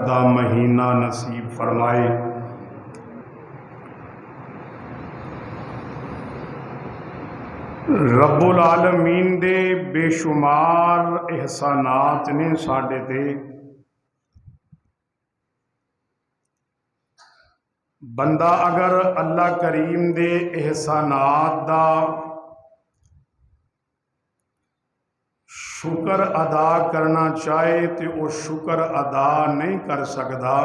دا مہینہ نصیب فرمائے۔ رب العالمین دے بے شمار احسانات نے ساڈے تے۔ بندہ اگر اللہ کریم دے احسانات دا شکر ادا کرنا چاہے تو وہ شکر ادا نہیں کر سکتا،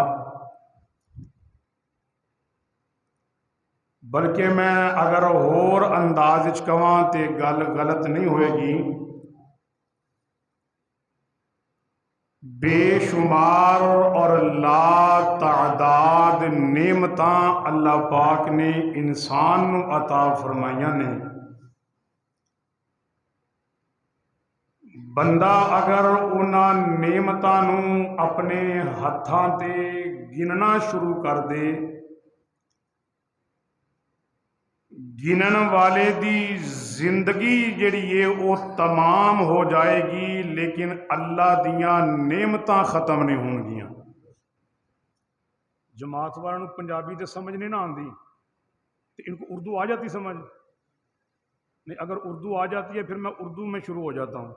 بلکہ میں اگر ہور انداز وچ کہاں تے گل غلط نہیں ہوئے گی، بے شمار اور لا تعداد نعمتاں اللہ پاک نے انسان نو عطا فرمائیاں نے۔ بندہ اگر انہاں نعمتاں نو اپنے ہتھاں تے گننا شروع کر دے، گنن والے دی زندگی جڑی ہے وہ تمام ہو جائے گی، لیکن اللہ دیاں نعمتاں ختم نہیں ہون گیاں۔ جماعت والوں پنجابی تے سمجھ نہیں نہ آندی تو ان کو اردو آ جاتی سمجھ نہیں؟ اگر اردو آ جاتی ہے پھر میں اردو میں شروع ہو جاتا ہوں،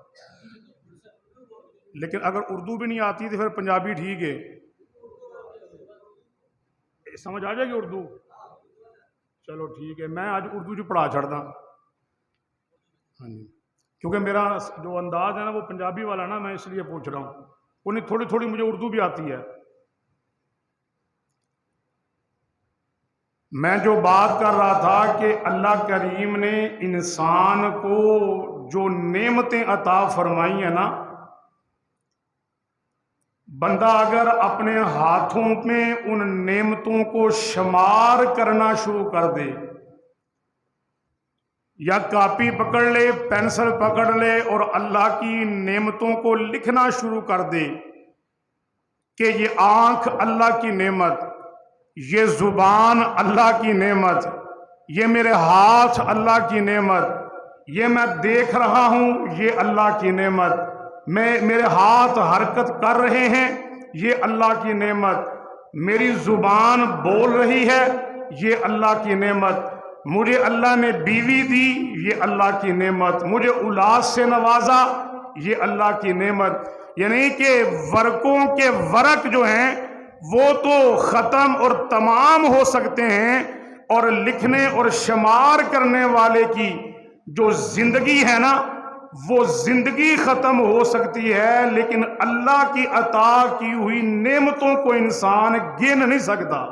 لیکن اگر اردو بھی نہیں آتی تو پھر پنجابی ٹھیک ہے، سمجھ آ جائے گی اردو؟ چلو ٹھیک ہے، میں آج اردو جو پڑھا چھڑتا ہاں جی، کیونکہ میرا جو انداز ہے نا وہ پنجابی والا نا، میں اس لیے پوچھ رہا ہوں، انہیں تھوڑی تھوڑی مجھے اردو بھی آتی ہے۔ میں جو بات کر رہا تھا کہ اللہ کریم نے انسان کو جو نعمتیں عطا فرمائی ہیں نا، بندہ اگر اپنے ہاتھوں میں ان نعمتوں کو شمار کرنا شروع کر دے، یا کاپی پکڑ لے، پینسل پکڑ لے اور اللہ کی نعمتوں کو لکھنا شروع کر دے کہ یہ آنکھ اللہ کی نعمت، یہ زبان اللہ کی نعمت، یہ میرے ہاتھ اللہ کی نعمت، یہ میں دیکھ رہا ہوں یہ اللہ کی نعمت، میرے ہاتھ حرکت کر رہے ہیں یہ اللہ کی نعمت، میری زبان بول رہی ہے یہ اللہ کی نعمت، مجھے اللہ نے بیوی دی یہ اللہ کی نعمت، مجھے اولاد سے نوازا یہ اللہ کی نعمت۔ یعنی کہ ورقوں کے ورق جو ہیں وہ تو ختم اور تمام ہو سکتے ہیں، اور لکھنے اور شمار کرنے والے کی جو زندگی ہے نا وہ زندگی ختم ہو سکتی ہے، لیکن اللہ کی عطا کی ہوئی نعمتوں کو انسان گن نہیں سکتا۔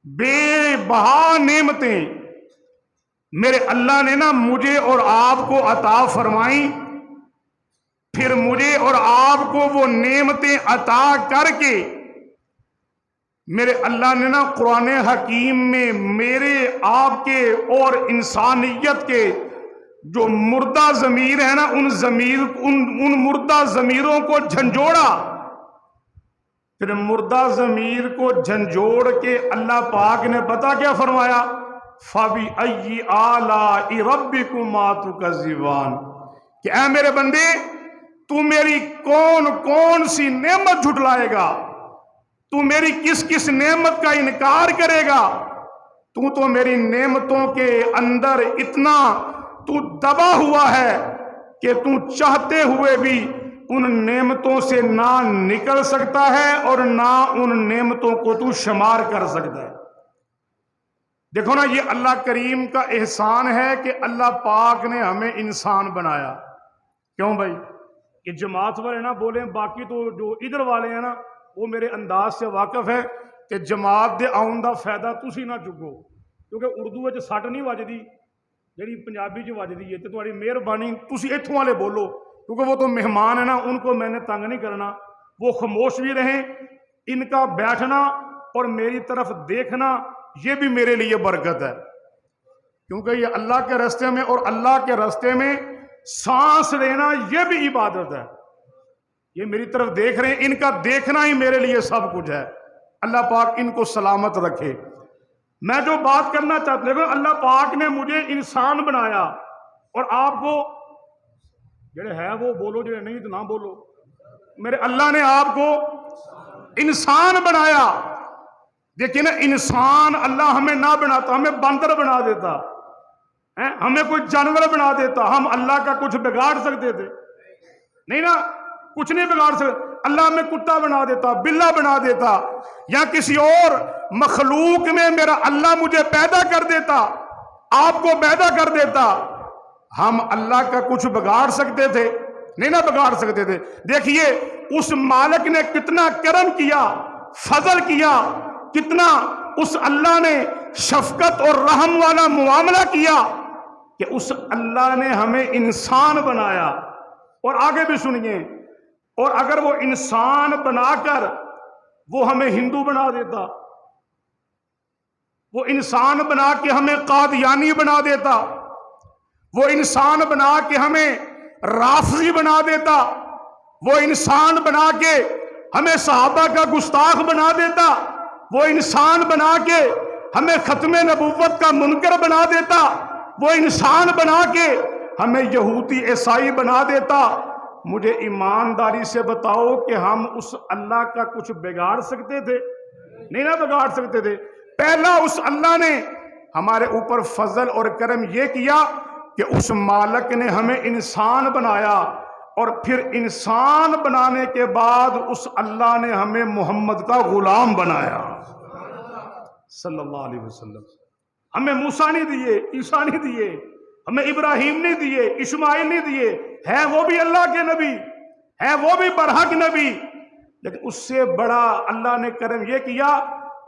بے بہا نعمتیں میرے اللہ نے نا مجھے اور آپ کو عطا فرمائیں، پھر مجھے اور آپ کو وہ نعمتیں عطا کر کے میرے اللہ نے نا قرآن حکیم میں میرے آپ کے اور انسانیت کے جو مردہ ضمیر ہے نا ان مردہ ضمیروں کو جھنجھوڑا، پھر مردہ ضمیر کو جھنجھوڑ کے اللہ پاک نے پتہ کیا فرمایا؟ فَبِأَيِّ آلَاءِ رَبِّكُمَا تُكَذِّبَانِ، کہ اے میرے بندے تو میری کون کون سی نعمت جھٹلائے گا، تو میری کس کس نعمت کا انکار کرے گا؟ تو میری نعمتوں کے اندر اتنا تو دبا ہوا ہے کہ تو چاہتے ہوئے بھی ان نعمتوں سے نہ نکل سکتا ہے اور نہ ان نعمتوں کو تو شمار کر سکتا ہے۔ دیکھو نا، یہ اللہ کریم کا احسان ہے کہ اللہ پاک نے ہمیں انسان بنایا۔ کیوں بھائی؟ کہ جماعت والے نہ بولیں، باقی تو جو ادھر والے ہیں نا وہ میرے انداز سے واقف ہے کہ جماعت دے آؤن دا فائدہ تسی نہ چکو، کیونکہ اردو وچ سٹ نہیں وجدی جڑی پنجابی چ وجدی ہے، تے تہاڈی مہربانی تسی ایتھوں والے بولو، کیونکہ وہ تو مہمان ہے نا، ان کو میں نے تنگ نہیں کرنا، وہ خاموش بھی رہیں۔ ان کا بیٹھنا اور میری طرف دیکھنا یہ بھی میرے لیے برکت ہے، کیونکہ یہ اللہ کے راستے میں اور اللہ کے راستے میں سانس لینا یہ بھی عبادت ہے۔ یہ میری طرف دیکھ رہے ہیں، ان کا دیکھنا ہی میرے لیے سب کچھ ہے۔ اللہ پاک ان کو سلامت رکھے۔ میں جو بات کرنا چاہتا ہوں، اللہ پاک نے مجھے انسان بنایا، اور آپ کو جڑے ہے وہ بولو، جڑے نہیں تو نہ بولو۔ میرے اللہ نے آپ کو انسان بنایا. دیکھیں نا, انسان اللہ ہمیں نہ بناتا, ہمیں باندر بنا دیتا, ہمیں کوئی جانور بنا دیتا, ہم اللہ کا کچھ بگاڑ سکتے تھے؟ نہیں نا, کچھ نہیں بگاڑ سکتے. اللہ ہمیں کتا بنا دیتا, بلا بنا دیتا, یا کسی اور مخلوق میں میرا اللہ مجھے پیدا کر دیتا, آپ کو پیدا کر دیتا. ہم اللہ کا کچھ بگاڑ سکتے تھے؟ نہیں نا بگاڑ سکتے تھے. دیکھیے اس مالک نے کتنا کرم کیا, فضل کیا, کتنا اس اللہ نے شفقت اور رحم والا معاملہ کیا کہ اس اللہ نے ہمیں انسان بنایا. اور آگے بھی سنیے, اور اگر وہ انسان بنا کر وہ ہمیں ہندو بنا دیتا, وہ انسان بنا کے ہمیں قادیانی بنا دیتا, وہ انسان بنا کے ہمیں رافضی بنا دیتا, وہ انسان بنا کے ہمیں صحابہ کا گستاخ بنا دیتا, وہ انسان بنا کے ہمیں ختم نبوت کا منکر بنا دیتا, وہ انسان بنا کے ہمیں یہودی عیسائی بنا دیتا, مجھے ایمانداری سے بتاؤ کہ ہم اس اللہ کا کچھ بگاڑ سکتے تھے؟ نہیں نہ بگاڑ سکتے تھے. پہلا اس اللہ نے ہمارے اوپر فضل اور کرم یہ کیا کہ اس مالک نے ہمیں انسان بنایا, اور پھر انسان بنانے کے بعد اس اللہ نے ہمیں محمد کا غلام بنایا صلی اللہ علیہ وسلم. ہمیں موسیٰ نہیں دیے, عیسیٰ نہیں دیے, ہمیں ابراہیم نہیں دیے, اسماعیل نہیں دیے, ہے وہ بھی اللہ کے نبی, ہے وہ بھی برحق نبی, لیکن اس سے بڑا اللہ نے کرم یہ کیا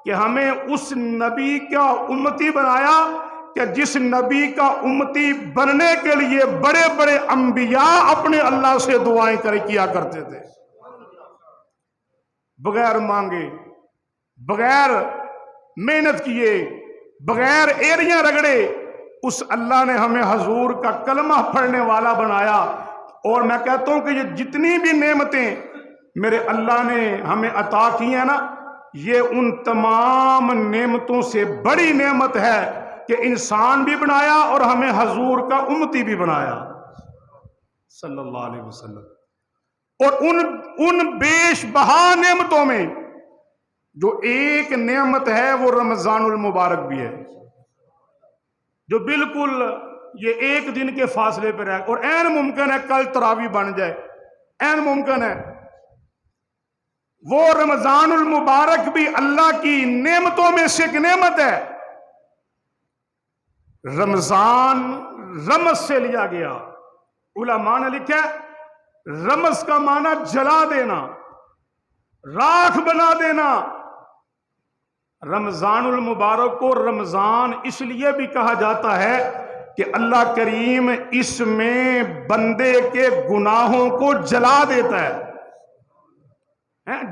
کہ ہمیں اس نبی کا امتی بنایا کہ جس نبی کا امتی بننے کے لیے بڑے بڑے انبیاء اپنے اللہ سے دعائیں کیا کرتے تھے, بغیر مانگے, بغیر محنت کیے, بغیر ایڑیاں رگڑے. اس اللہ نے ہمیں حضور کا کلمہ پڑھنے والا بنایا. اور میں کہتا ہوں کہ یہ جتنی بھی نعمتیں میرے اللہ نے ہمیں عطا کی ہیں نا, یہ ان تمام نعمتوں سے بڑی نعمت ہے کہ انسان بھی بنایا اور ہمیں حضور کا امتی بھی بنایا صلی اللہ علیہ وسلم. اور ان بیش بہا نعمتوں میں جو ایک نعمت ہے وہ رمضان المبارک بھی ہے, جو بالکل یہ ایک دن کے فاصلے پر ہے, اور عین ممکن ہے کل تراویح بن جائے, عین ممکن ہے. وہ رمضان المبارک بھی اللہ کی نعمتوں میں سے ایک نعمت ہے. رمضان رمز سے لیا گیا. علماء نے لکھا ہے رمز کا معنی جلا دینا, راکھ بنا دینا. رمضان المبارک کو رمضان اس لیے بھی کہا جاتا ہے کہ اللہ کریم اس میں بندے کے گناہوں کو جلا دیتا ہے,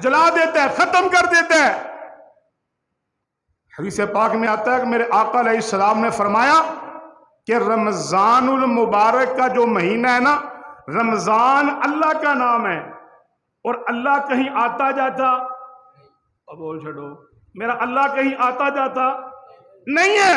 جلا دیتا ہے, ختم کر دیتا ہے. حدیث پاک میں آتا ہے کہ میرے آقا علیہ السلام نے فرمایا کہ رمضان المبارک کا جو مہینہ ہے نا, رمضان اللہ کا نام ہے, اور اللہ کہیں آتا جاتا, اب بول چھڑو, میرا اللہ کہیں آتا جاتا نہیں ہے.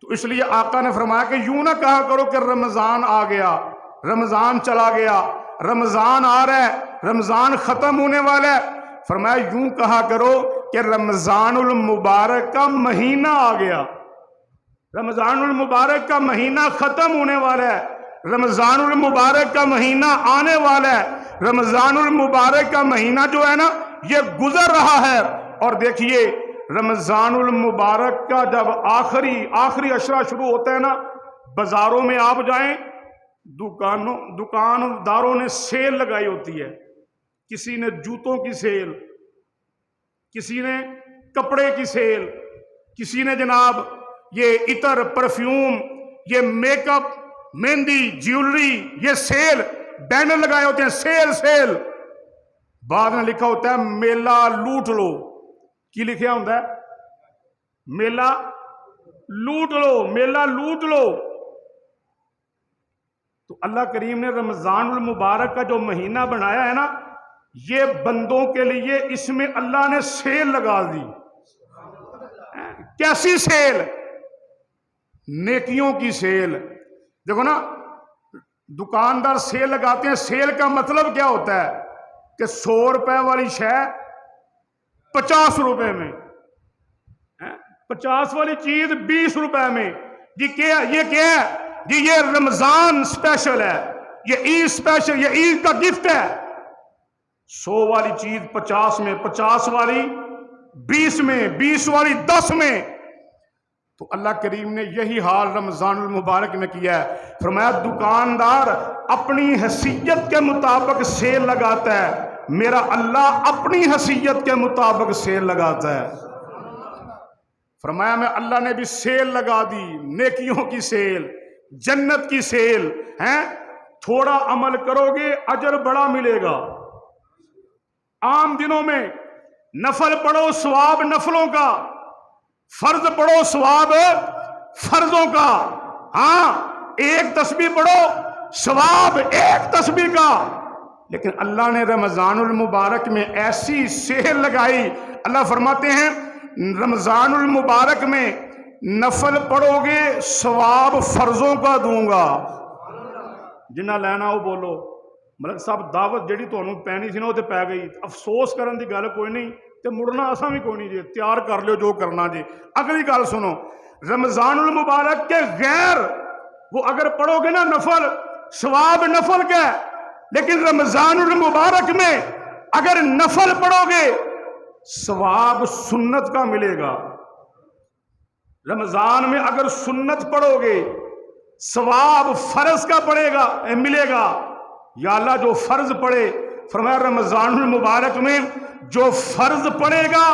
تو اس لیے آقا نے فرمایا کہ یوں نہ کہا کرو کہ رمضان آ گیا, رمضان چلا گیا, رمضان آ رہا ہے, رمضان ختم ہونے والا ہے. فرمایا یوں کہا کرو کہ رمضان المبارک کا مہینہ آ گیا, رمضان المبارک کا مہینہ ختم ہونے والا ہے, رمضان المبارک کا مہینہ آنے والا ہے, رمضان المبارک کا مہینہ جو ہے نا یہ گزر رہا ہے. اور دیکھیے رمضان المبارک کا جب آخری عشرہ شروع ہوتا ہے نا, بازاروں میں آپ جائیں, دکانداروں نے سیل لگائی ہوتی ہے. کسی نے جوتوں کی سیل, کسی نے کپڑے کی سیل, کسی نے جناب یہ عطر, پرفیوم, یہ میک اپ, مہندی, جیولری, یہ سیل بینر لگائے ہوتے ہیں, سیل سیل. بعد میں لکھا ہوتا ہے میلہ لوٹ لو. کی لکھا ہوتا ہے؟ میلہ لوٹ لو, میلہ لوٹ لو. تو اللہ کریم نے رمضان المبارک کا جو مہینہ بنایا ہے نا, یہ بندوں کے لیے اس میں اللہ نے سیل لگا دی. کیسی سیل؟ نیکیوں کی سیل. دیکھو نا, دکاندار سیل لگاتے ہیں, سیل کا مطلب کیا ہوتا ہے؟ کہ 100 روپے والی شے 50 روپے میں، 50 والی چیز 20 روپے میں. یہ کیا ہے جی؟ یہ رمضان اسپیشل ہے، یہ عید اسپیشل، یہ عید کا گفٹ ہے. 100 والی چیز 50 میں، 50 والی 20 میں، 20 والی 10 میں. تو اللہ کریم نے یہی حال رمضان المبارک میں کیا ہے. فرمایا دکاندار اپنی حیثیت کے مطابق سیل لگاتا ہے، میرا اللہ اپنی حیثیت کے مطابق سیل لگاتا ہے. فرمایا میں اللہ نے بھی سیل لگا دی، نیکیوں کی سیل، جنت کی سیل ہیں. تھوڑا عمل کرو گے اجر بڑا ملے گا. عام دنوں میں نفل پڑھو ثواب نفلوں کا، فرض پڑھو ثواب فرضوں کا. ہاں ایک تسبیح پڑھو ثواب ایک تسبیح کا. لیکن اللہ نے رمضان المبارک میں ایسی سیل لگائی. اللہ فرماتے ہیں رمضان المبارک میں نفل پڑھو گے ثواب فرضوں کا دوں گا. جنہ لینا وہ بولو. ملک صاحب دعوت جڑی تانوں پینی سی نا وہ تے پی گئی. افسوس کرن دی گل کوئی نہیں تے مڑنا اساں بھی کوئی نہیں جی. تیار کر لیو جو کرنا جی. اگلی گل سنو، رمضان المبارک کے غیر وہ اگر پڑھو گے نا نفل، ثواب نفل کا، لیکن رمضان المبارک میں اگر نفل پڑھو گے ثواب سنت کا ملے گا. رمضان میں اگر سنت پڑھو گے ثواب فرض کا پڑے گا ملے گا. یا اللہ جو فرض پڑھے، فرمایا رمضان المبارک میں جو فرض پڑھے گا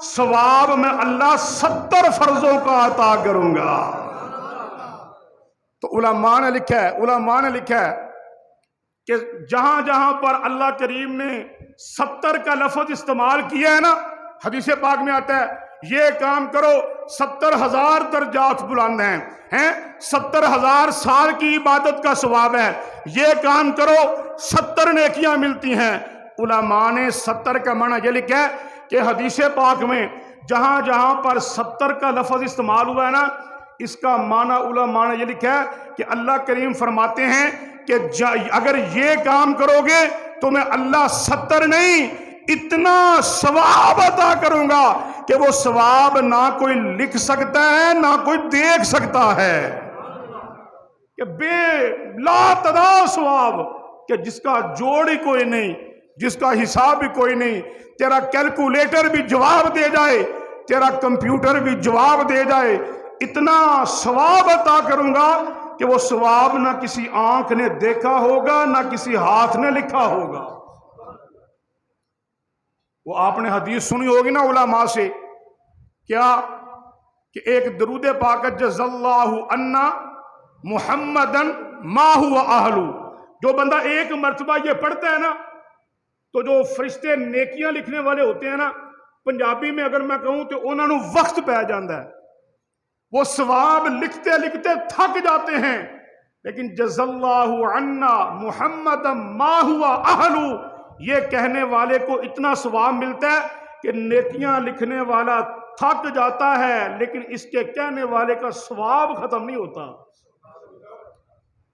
ثواب میں اللہ 70 فرضوں کا عطا کروں گا. تو علماء نے لکھا ہے کہ جہاں جہاں پر اللہ کریم نے 70 کا لفظ استعمال کیا ہے نا، حدیث پاک میں آتا ہے یہ کام کرو 70,000 درجات بلند ہیں 70,000 سال کی عبادت کا ثواب ہے. یہ کام کرو 70 نیکیاں ملتی ہیں. علماء نے 70 کا معنی یہ لکھا ہے کہ حدیث پاک میں جہاں جہاں پر 70 کا لفظ استعمال ہوا ہے نا، اس کا معنی علماء نے یہ لکھا ہے کہ اللہ کریم فرماتے ہیں کہ اگر یہ کام کرو گے تو میں اللہ 70 نہیں اتنا ثواب عطا کروں گا کہ وہ ثواب نہ کوئی لکھ سکتا ہے نہ کوئی دیکھ سکتا ہے. کہ بے لا تعداد ثواب، کہ جس کا جوڑ ہی کوئی نہیں، جس کا حساب بھی کوئی نہیں. تیرا کیلکولیٹر بھی جواب دے جائے، تیرا کمپیوٹر بھی جواب دے جائے، اتنا ثواب عطا کروں گا کہ وہ ثواب نہ کسی آنکھ نے دیکھا ہوگا نہ کسی ہاتھ نے لکھا ہوگا. وہ آپ نے حدیث سنی ہوگی نا علماء سے، کیا کہ ایک درود پاک جزا اللہ عنا محمدن ما هو اہلو. جو بندہ ایک مرتبہ یہ پڑھتا ہے نا تو جو فرشتے نیکیاں لکھنے والے ہوتے ہیں نا، پنجابی میں اگر میں کہوں تو انہوں نے وقت پہ جاندہ ہے، وہ ثواب لکھتے لکھتے تھک جاتے ہیں. لیکن جزا اللہ عنا محمدن ما هو اہلو، یہ کہنے والے کو اتنا ثواب ملتا ہے کہ نیکیاں لکھنے والا تھک جاتا ہے لیکن اس کے کہنے والے کا ثواب ختم نہیں ہوتا.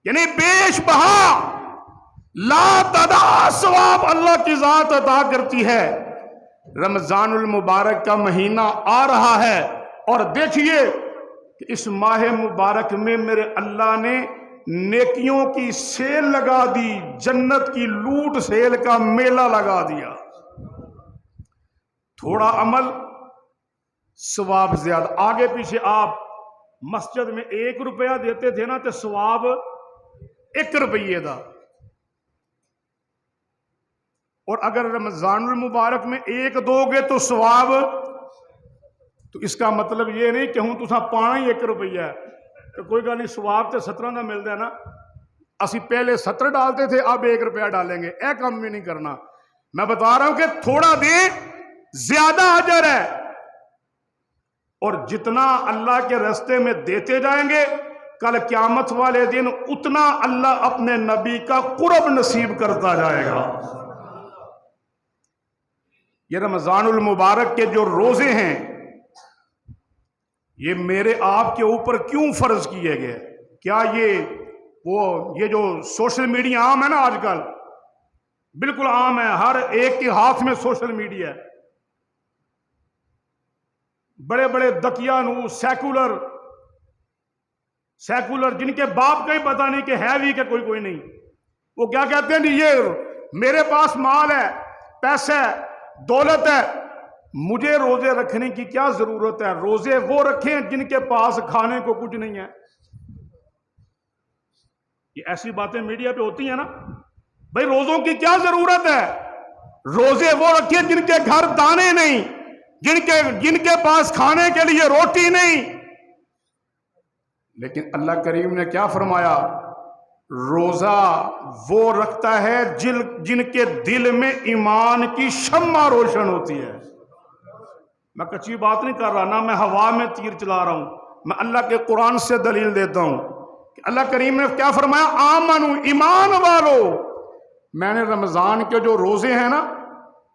یعنی بیش بہا لا تعداد ثواب اللہ کی ذات عطا کرتی ہے. رمضان المبارک کا مہینہ آ رہا ہے اور دیکھیے کہ اس ماہ مبارک میں میرے اللہ نے نیکیوں کی سیل لگا دی، جنت کی لوٹ سیل کا میلہ لگا دیا. تھوڑا عمل ثواب زیادہ. آگے پیچھے آپ مسجد میں 1 روپیہ دیتے تھے نا تو ثواب 1 روپیے دا. اور اگر رمضان المبارک میں 1 دو گے تو ثواب، تو اس کا مطلب یہ نہیں کہ ہوں تساں پانا ہی 1 روپیہ ہے تو کوئی گل نہیں، ثواب تے 17 کا ملتا ہے نا. اسی پہلے 70 ڈالتے تھے اب 1 روپیہ ڈالیں گے، اے کام بھی نہیں کرنا. میں بتا رہا ہوں کہ تھوڑا دیں زیادہ اجر ہے. اور جتنا اللہ کے راستے میں دیتے جائیں گے کل قیامت والے دن اتنا اللہ اپنے نبی کا قرب نصیب کرتا جائے گا. یہ رمضان المبارک کے جو روزے ہیں یہ میرے آپ کے اوپر کیوں فرض کیے گئے؟ کیا یہ جو سوشل میڈیا عام ہے نا آج کل، بالکل عام ہے، ہر ایک کے ہاتھ میں سوشل میڈیا ہے. بڑے بڑے دقیانوس سیکولر جن کے باپ کا ہی پتہ نہیں کہ ہے بھی کہ کوئی نہیں، وہ کیا کہتے ہیں یہ میرے پاس مال ہے، پیسہ ہے، دولت ہے، مجھے روزے رکھنے کی کیا ضرورت ہے؟ روزے وہ رکھیں جن کے پاس کھانے کو کچھ نہیں ہے. یہ ایسی باتیں میڈیا پہ ہوتی ہیں نا. بھائی روزوں کی کیا ضرورت ہے؟ روزے وہ رکھیں جن کے گھر دانے نہیں، جن کے پاس کھانے کے لیے روٹی نہیں. لیکن اللہ کریم نے کیا فرمایا؟ روزہ وہ رکھتا ہے جن کے دل میں ایمان کی شمع روشن ہوتی ہے. میں کچی بات نہیں کر رہا، نہ میں ہوا میں تیر چلا رہا ہوں، میں اللہ کے قرآن سے دلیل دیتا ہوں کہ اللہ کریم نے کیا فرمایا؟ آمنو، ایمان والو. میں نے رمضان کے جو روزے ہیں نا،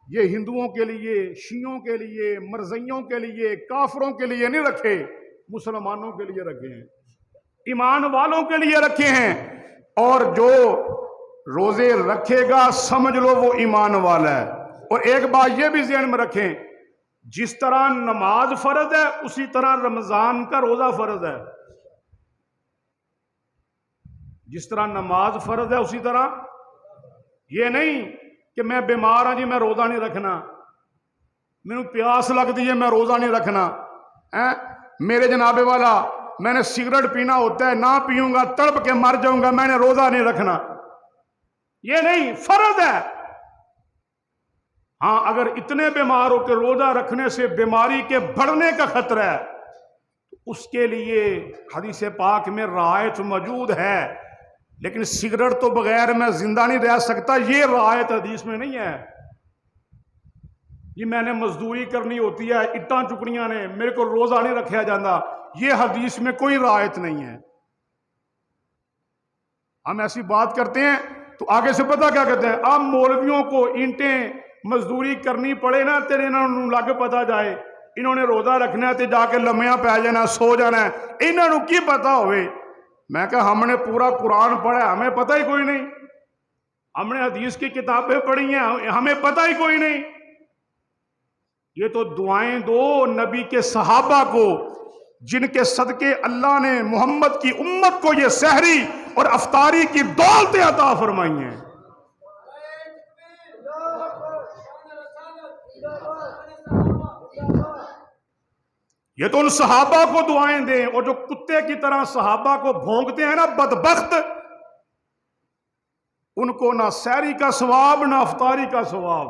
یہ ہندوؤں کے لیے، شیعوں کے لیے، مرزائیوں کے لیے، کافروں کے لیے نہیں رکھے، مسلمانوں کے لیے رکھے ہیں، ایمان والوں کے لیے رکھے ہیں. اور جو روزے رکھے گا سمجھ لو وہ ایمان والا ہے. اور ایک بات یہ بھی ذہن میں رکھیں، جس طرح نماز فرض ہے اسی طرح رمضان کا روزہ فرض ہے. جس طرح نماز فرض ہے اسی طرح، یہ نہیں کہ میں بیمار ہوں جی میں روزہ نہیں رکھنا، میرے پیاس لگتی ہے میں روزہ نہیں رکھنا، میرے جناب والا میں نے سگریٹ پینا ہوتا ہے، نہ پیوں گا تڑپ کے مر جاؤں گا، میں نے روزہ نہیں رکھنا. یہ نہیں، فرض ہے. ہاں اگر اتنے بیمار ہو کہ روزہ رکھنے سے بیماری کے بڑھنے کا خطرہ ہے تو اس کے لیے حدیث پاک میں رعایت موجود ہے. لیکن سگریٹ تو بغیر میں زندہ نہیں رہ سکتا، یہ رعایت حدیث میں نہیں ہے. یہ میں نے مزدوری کرنی ہوتی ہے، اٹاں چکنیاں نے، میرے کو روزہ نہیں رکھا جاتا، یہ حدیث میں کوئی رعایت نہیں ہے. ہم ایسی بات کرتے ہیں تو آگے سے پتہ کیا کہتے ہیں؟ اب مولویوں کو اینٹیں مزدوری کرنی پڑے نا، تیرے انہوں لگ پتا جائے انہوں نے روزہ رکھنا ہے تے جا کے لمیاں پہ جانا، سو جانا ہے، انہوں کی پتا ہوئے. میں کہا ہم نے پورا قرآن پڑھا، ہمیں پتہ ہی کوئی نہیں. ہم نے حدیث کی کتابیں پڑھی ہیں، ہمیں پتہ ہی کوئی نہیں. یہ تو دعائیں دو نبی کے صحابہ کو جن کے صدقے اللہ نے محمد کی امت کو یہ سحری اور افطاری کی دولتیں عطا فرمائی ہیں. یہ تو ان صحابہ کو دعائیں دیں، اور جو کتے کی طرح صحابہ کو بھونکتے ہیں نا بدبخت، ان کو نہ سحری کا ثواب نہ افطاری کا ثواب.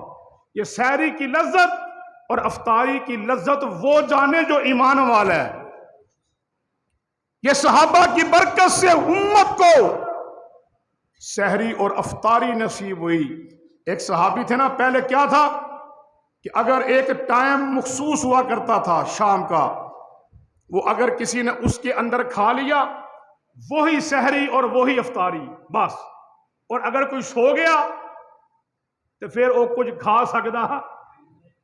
یہ سحری کی لذت اور افطاری کی لذت وہ جانے جو ایمان والا ہے. یہ صحابہ کی برکت سے امت کو سحری اور افطاری نصیب ہوئی. ایک صحابی تھے نا، پہلے کیا تھا کہ اگر ایک ٹائم مخصوص ہوا کرتا تھا شام کا، وہ اگر کسی نے اس کے اندر کھا لیا وہی سحری اور وہی افطاری بس. اور اگر کوئی سو گیا تو پھر وہ کچھ کھا سکتا.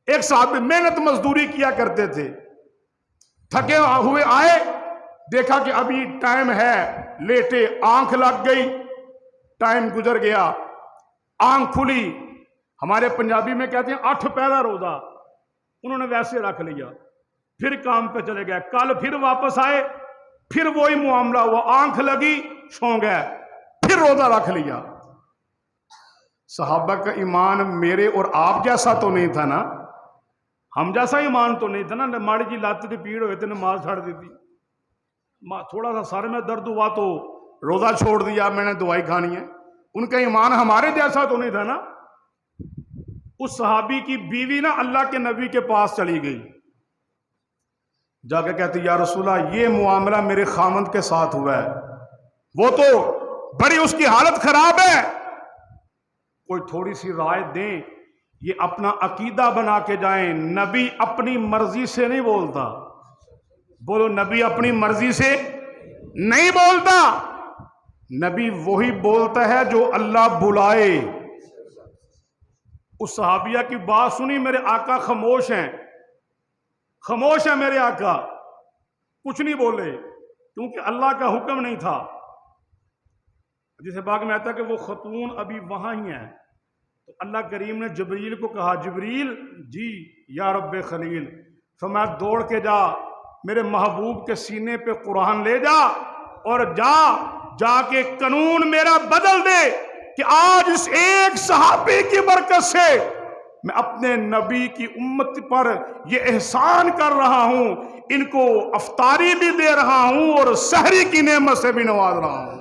ایک صاحب محنت مزدوری کیا کرتے تھے، تھکے ہوئے آئے، دیکھا کہ ابھی ٹائم ہے، لیٹے، آنکھ لگ گئی، ٹائم گزر گیا، آنکھ کھلی. ہمارے پنجابی میں کہتے ہیں 8 پہلا روزہ، انہوں نے ویسے رکھ لیا، پھر کام پہ چلے گئے. کل پھر واپس آئے، پھر وہی معاملہ ہوا، آنکھ لگی، سو گئے، پھر روزہ رکھ لیا. صحابہ کا ایمان میرے اور آپ جیسا تو نہیں تھا نا، ہم جیسا ایمان تو نہیں تھا نا. ماڑی جی لات کی پیڑ ہوئے تھے نماز چھڑ دی تھی، تھوڑا سا سر میں درد ہوا تو روزہ چھوڑ دیا، میں نے دوائی کھانی ہے. ان کا ایمان ہمارے جیسا تو نہیں تھا نا. اس صحابی کی بیوی نا اللہ کے نبی کے پاس چلی گئی، جا کے کہتی یا رسول اللہ یہ معاملہ میرے خامند کے ساتھ ہوا ہے، وہ تو بڑی اس کی حالت خراب ہے، کوئی تھوڑی سی رائے دیں، یہ اپنا عقیدہ بنا کے جائیں. نبی اپنی مرضی سے نہیں بولتا، بولو نبی اپنی مرضی سے نہیں بولتا، نبی وہی بولتا ہے جو اللہ بلائے. اس صحابیہ کی بات سنی، میرے آقا خاموش ہیں، خاموش ہے میرے آقا، کچھ نہیں بولے کیونکہ اللہ کا حکم نہیں تھا. جسے باغ میں آتا ہے کہ وہ خاتون ابھی وہاں ہی ہیں، تو اللہ کریم نے جبریل کو کہا جبریل جی یا رب خلیل، فرمایا دوڑ کے جا میرے محبوب کے سینے پہ قرآن لے جا اور جا کے قانون میرا بدل دے کہ آج اس ایک صحابی کی برکت سے میں اپنے نبی کی امت پر یہ احسان کر رہا ہوں، ان کو افطاری بھی دے رہا ہوں اور سحری کی نعمت سے بھی نواز رہا ہوں۔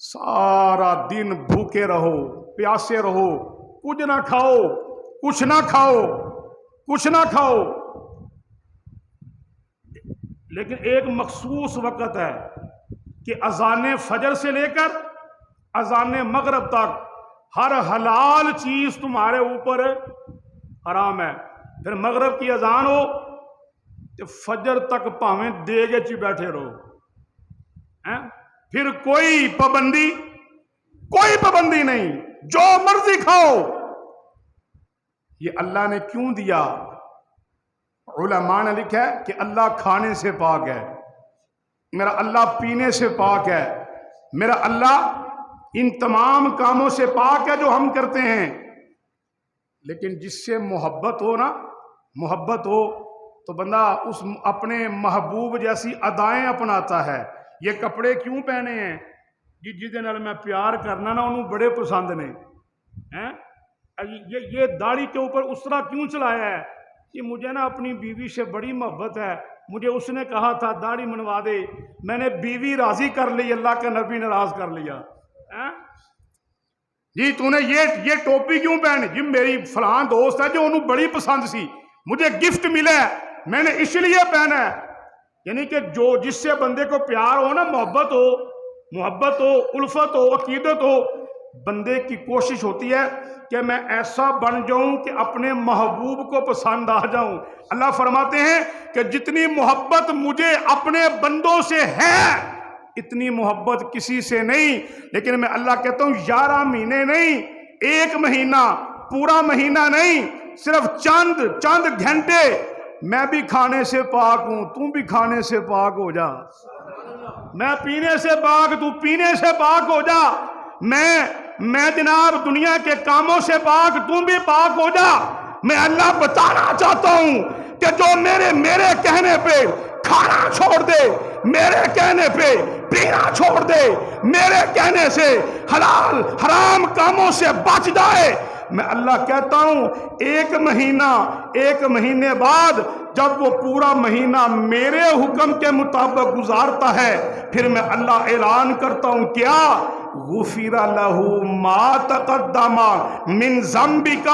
سارا دن بھوکے رہو، پیاسے رہو، کچھ نہ کھاؤ، کچھ نہ کھاؤ، کچھ نہ کھاؤ، لیکن ایک مخصوص وقت ہے کہ اذان فجر سے لے کر اذان مغرب تک ہر حلال چیز تمہارے اوپر حرام ہے۔ پھر مغرب کی اذان ہو تو فجر تک پاویں دیگے چی بیٹھے رہو، پھر کوئی پابندی نہیں، جو مرضی کھاؤ۔ یہ اللہ نے کیوں دیا؟ علماء نے لکھا ہے کہ اللہ کھانے سے پاک ہے، میرا اللہ پینے سے پاک ہے، میرا اللہ ان تمام کاموں سے پاک ہے جو ہم کرتے ہیں۔ لیکن جس سے محبت ہو تو بندہ اس اپنے محبوب جیسی ادائیں اپناتا ہے۔ یہ کپڑے کیوں پہنے ہیں؟ جی نال میں پیار کرنا نا انہوں بڑے پسند نے۔ یہ داڑھی کے اوپر اس طرح کیوں چلایا ہے کہ مجھے نا اپنی بیوی سے بڑی محبت ہے، مجھے اس نے کہا تھا داڑھی منوا دے، میں نے بیوی راضی کر لی، اللہ کا نبی ناراض کر لیا۔ جی تو نے یہ ٹوپی کیوں پہنی؟ جی میری فلاں دوست ہے جو انہوں بڑی پسند سی، مجھے گفٹ ملا ہے، میں نے اس لیے پہنا ہے۔ یعنی کہ جس سے بندے کو پیار ہو نا، محبت ہو، الفت ہو، عقیدت ہو، بندے کی کوشش ہوتی ہے کہ میں ایسا بن جاؤں کہ اپنے محبوب کو پسند آ جاؤں۔ اللہ فرماتے ہیں کہ جتنی محبت مجھے اپنے بندوں سے ہے اتنی محبت کسی سے نہیں، لیکن میں اللہ کہتا ہوں 11 مہینے نہیں، 1 مہینہ، پورا مہینہ نہیں، صرف چند گھنٹے میں بھی کھانے سے پاک ہوں، تم بھی کھانے سے پاک ہو جا، میں پینے سے پاک، تو پینے سے پاک ہو جا، میں جناب دنیا کے کاموں سے پاک، تم بھی پاک ہو جا۔ میں اللہ بتانا چاہتا ہوں کہ جو میرے کہنے پہ کھانا چھوڑ دے، میرے کہنے پہ پینا چھوڑ دے، میرے کہنے سے حلال حرام کاموں سے بچ جائے، میں اللہ کہتا ہوں 1 مہینے بعد جب وہ پورا مہینہ میرے حکم کے مطابق گزارتا ہے، پھر میں اللہ اعلان کرتا ہوں کیا؟ غفر لہ ما تقدم من ذنبک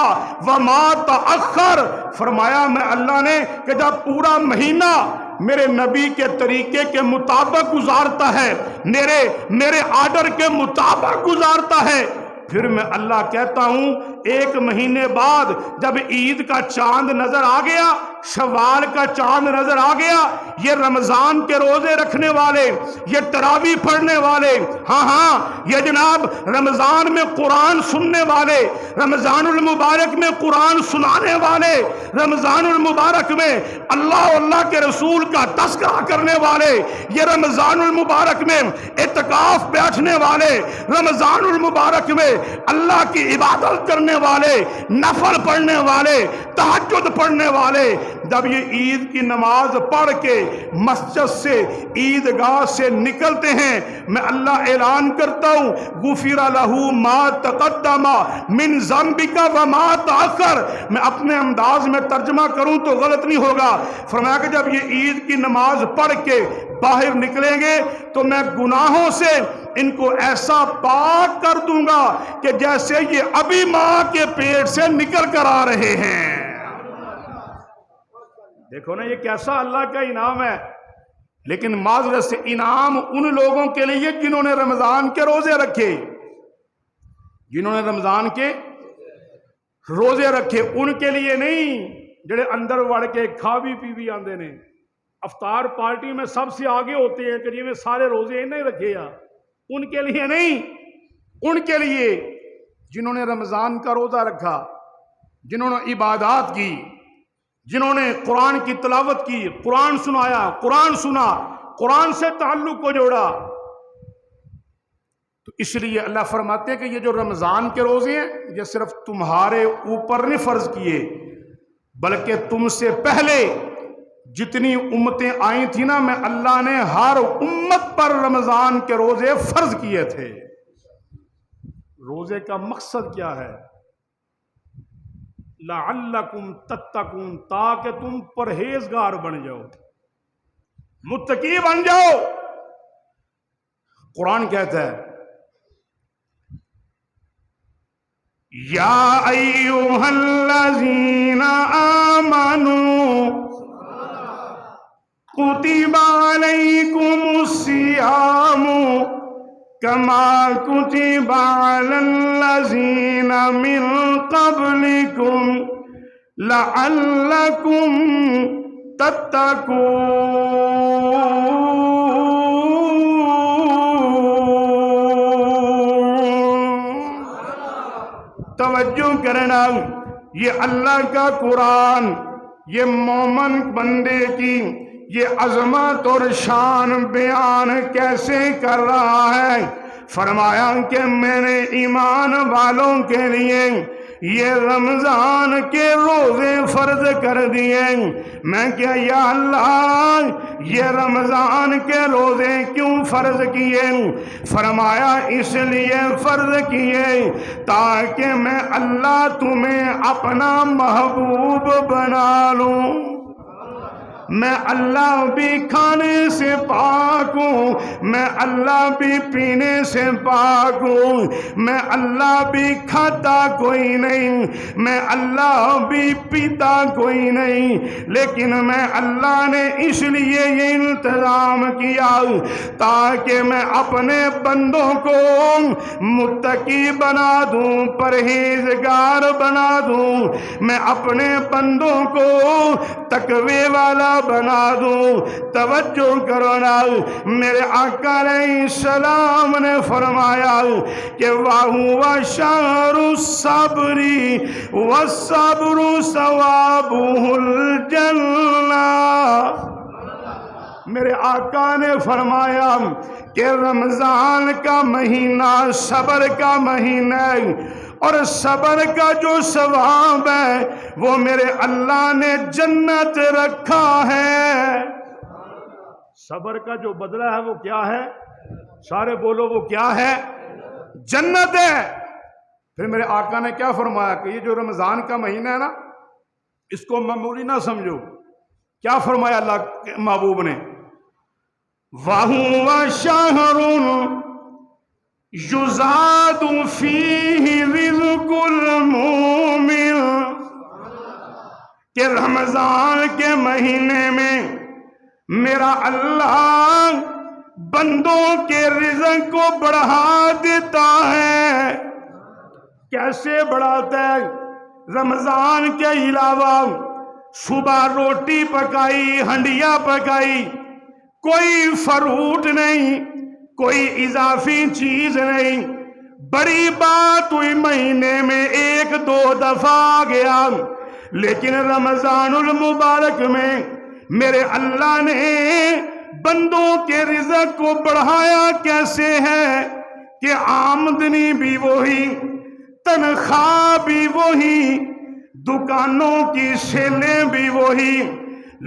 وما تأخر۔ فرمایا میں اللہ نے کہ جب پورا مہینہ میرے نبی کے طریقے کے مطابق گزارتا ہے، میرے آرڈر کے مطابق گزارتا ہے، پھر میں اللہ کہتا ہوں 1 مہینے بعد جب عید کا چاند نظر آ گیا، شوال کا چاند نظر آ گیا، یہ رمضان کے روزے رکھنے والے، یہ تراویح پڑھنے والے، ہاں یہ جناب رمضان میں قرآن سننے والے، رمضان المبارک میں قرآن سنانے والے، رمضان المبارک میں اللہ کے رسول کا تذکرہ کرنے والے، یہ رمضان المبارک میں اعتکاف بیٹھنے والے، رمضان المبارک میں اللہ کی عبادت کرنے والے، نفل پڑھنے والے، تہجد پڑھنے والے، جب یہ عید کی نماز پڑھ کے مسجد سے عیدگاہ سے نکلتے ہیں، میں اللہ اعلان کرتا ہوں غفر لہ ما تقدم من ذنبک وما تأخر۔ میں اپنے انداز میں ترجمہ کروں تو غلط نہیں ہوگا، فرمایا کہ جب یہ عید کی نماز پڑھ کے باہر نکلیں گے تو میں گناہوں سے ان کو ایسا پاک کر دوں گا کہ جیسے یہ ابھی ماں کے پیٹ سے نکل کر آ رہے ہیں۔ دیکھو نا یہ کیسا اللہ کا انعام ہے، لیکن معذرت سے انعام ان لوگوں کے لیے جنہوں نے رمضان کے روزے رکھے، جنہوں نے رمضان کے روزے رکھے، ان کے لیے نہیں جڑے اندر وڑ کے کھا بھی پی بھی آندے نے، افطار پارٹی میں سب سے آگے ہوتے ہیں کہ جی میں سارے روزے نہیں رکھے یا، ان کے لیے نہیں، ان کے لیے جنہوں نے رمضان کا روزہ رکھا، جنہوں نے عبادات کی، جنہوں نے قرآن کی تلاوت کی، قرآن سنایا، قرآن سنا، قرآن سے تعلق کو جوڑا، تو اس لیے اللہ فرماتے ہیں کہ یہ جو رمضان کے روزے ہیں یہ صرف تمہارے اوپر نہیں فرض کیے، بلکہ تم سے پہلے جتنی امتیں آئی تھیں نا، میں اللہ نے ہر امت پر رمضان کے روزے فرض کیے تھے۔ روزے کا مقصد کیا ہے؟ لعلکم تتقون، تاکہ تم پرہیزگار بن جاؤ، متقی بن جاؤ۔ قرآن کہتا ہے یا ایھا الذین آمنوا کتب علیکم الصیام کما کتب علی الذین من قبلکم لعلکم تتقون۔ توجہ کرنا، یہ اللہ کا قرآن یہ مومن بندے کی یہ عظمت اور شان بیان کیسے کر رہا ہے؟ فرمایا کہ میں نے ایمان والوں کے لیے یہ رمضان کے روزے فرض کر دیے۔ میں کیا یا اللہ یہ رمضان کے روزے کیوں فرض کیے؟ فرمایا اس لیے فرض کیے تاکہ میں اللہ تمہیں اپنا محبوب بنا لوں۔ میں اللہ بھی کھانے سے پاک ہوں، میں اللہ بھی پینے سے پاک ہوں، میں اللہ بھی کھاتا کوئی نہیں، میں اللہ بھی پیتا کوئی نہیں، لیکن میں اللہ نے اس لیے یہ انتظام کیا تاکہ میں اپنے بندوں کو متقی بنا دوں، پرہیزگار بنا دوں، میں اپنے بندوں کو تقوی والا بنا دوں۔ توجہ کرو نا، میرے آقا علیہ السلام نے فرمایا کہ وَهُوَ شَهْرُ الصَّبْرِ وَالصَّبْرُ ثَوَابُهُ الْجَنَّةُ۔ میرے آقا نے فرمایا کہ رمضان کا مہینہ صبر کا مہینہ ہے، اور صبر کا جو ثواب ہے وہ میرے اللہ نے جنت رکھا ہے۔ صبر کا جو بدلہ ہے وہ کیا ہے؟ سارے بولو وہ کیا ہے؟ جنت ہے۔ پھر میرے آقا نے کیا فرمایا کہ یہ جو رمضان کا مہینہ ہے نا، اس کو معمولی نہ سمجھو۔ کیا فرمایا اللہ کے محبوب نے؟ وَهُوَ شَهْرٌ یزاد فیہ رزق المؤمن، کہ رمضان کے مہینے میں میرا اللہ بندوں کے رزق کو بڑھا دیتا ہے۔ کیسے بڑھاتا ہے؟ رمضان کے علاوہ صبح روٹی پکائی، ہنڈیا پکائی، کوئی فروٹ نہیں، کوئی اضافی چیز نہیں، بڑی بات ہوئی مہینے میں ایک دو دفعہ آ گیا، لیکن رمضان المبارک میں میرے اللہ نے بندوں کے رزق کو بڑھایا۔ کیسے ہے کہ آمدنی بھی وہی، تنخواہ بھی وہی، دکانوں کی سیلیں بھی وہی،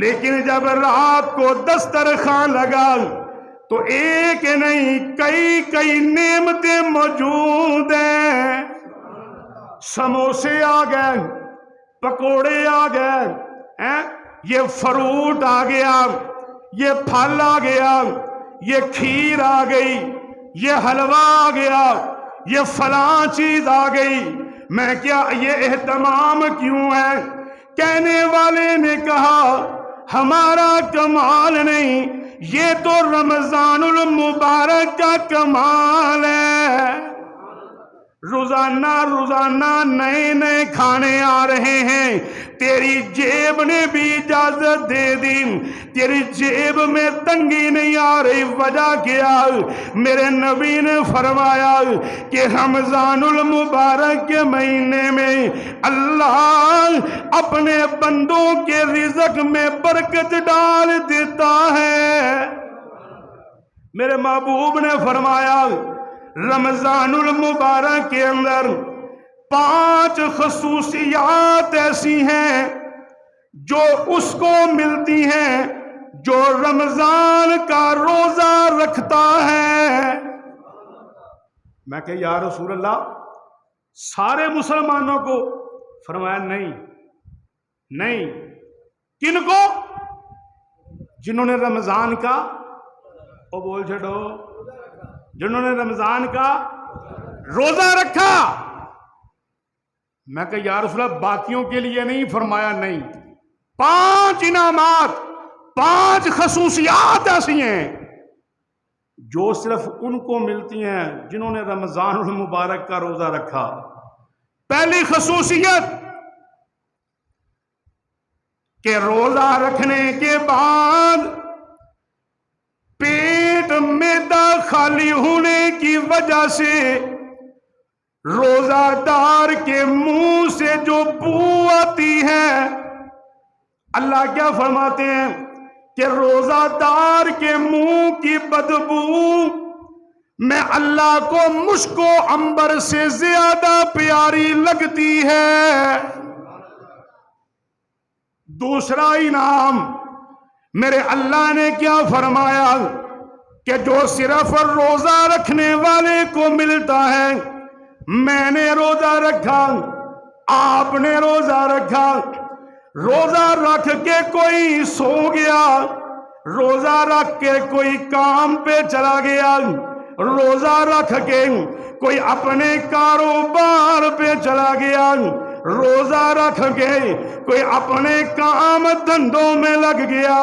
لیکن جب رات کو دسترخوان لگا تو ایک نہیں کئی نعمتیں موجود ہیں۔ سموسے آ گئے، پکوڑے آ گئے، یہ فروٹ آ گیا، یہ پھل آ گیا، یہ کھیر آ گئی، یہ حلوہ آ گیا، یہ فلاں چیز آ گئی۔ میں کیا یہ اہتمام کیوں ہے؟ کہنے والے نے کہا ہمارا کمال نہیں، یہ تو رمضان المبارک کا کمال ہے۔ روزانہ نئے کھانے آ رہے ہیں، تیری جیب نے بھی اجازت دے دی، تیری جیب میں تنگی نہیں آ رہی۔ وجہ کیا؟ میرے نبی نے فرمایا کہ رمضان المبارک کے مہینے میں اللہ اپنے بندوں کے رزق میں برکت ڈال دیتا ہے۔ میرے محبوب نے فرمایا رمضان المبارک کے اندر 5 خصوصیات ایسی ہیں جو اس کو ملتی ہیں جو رمضان کا روزہ رکھتا ہے۔ میں کہ یا رسول اللہ سارے مسلمانوں کو؟ فرمایا نہیں، کن کو؟ جنہوں نے رمضان کا بول چھڑو، جنہوں نے رمضان کا روزہ رکھا۔ میں کہ یا رسول اللہ باقیوں کے لیے نہیں؟ فرمایا نہیں، 5 انعامات، 5 خصوصیات ایسی ہیں جو صرف ان کو ملتی ہیں جنہوں نے رمضان المبارک کا روزہ رکھا۔ پہلی خصوصیت کہ روزہ رکھنے کے بعد پیٹ معدہ خالی ہونے کی وجہ سے روزہ دار کے منہ سے جو بو آتی ہے، اللہ کیا فرماتے ہیں کہ روزہ دار کے منہ کی بدبو میں اللہ کو مشک و عنبر سے زیادہ پیاری لگتی ہے۔ دوسرا انعام میرے اللہ نے کیا فرمایا کہ جو صرف روزہ رکھنے والے کو ملتا ہے۔ میں نے روزہ رکھا، آپ نے روزہ رکھا، روزہ رکھ کے کوئی سو گیا، روزہ رکھ کے کوئی کام پہ چلا گیا، روزہ رکھ کے کوئی اپنے کاروبار پہ چلا گیا، روزہ رکھ کے کوئی اپنے کام دھندوں میں لگ گیا،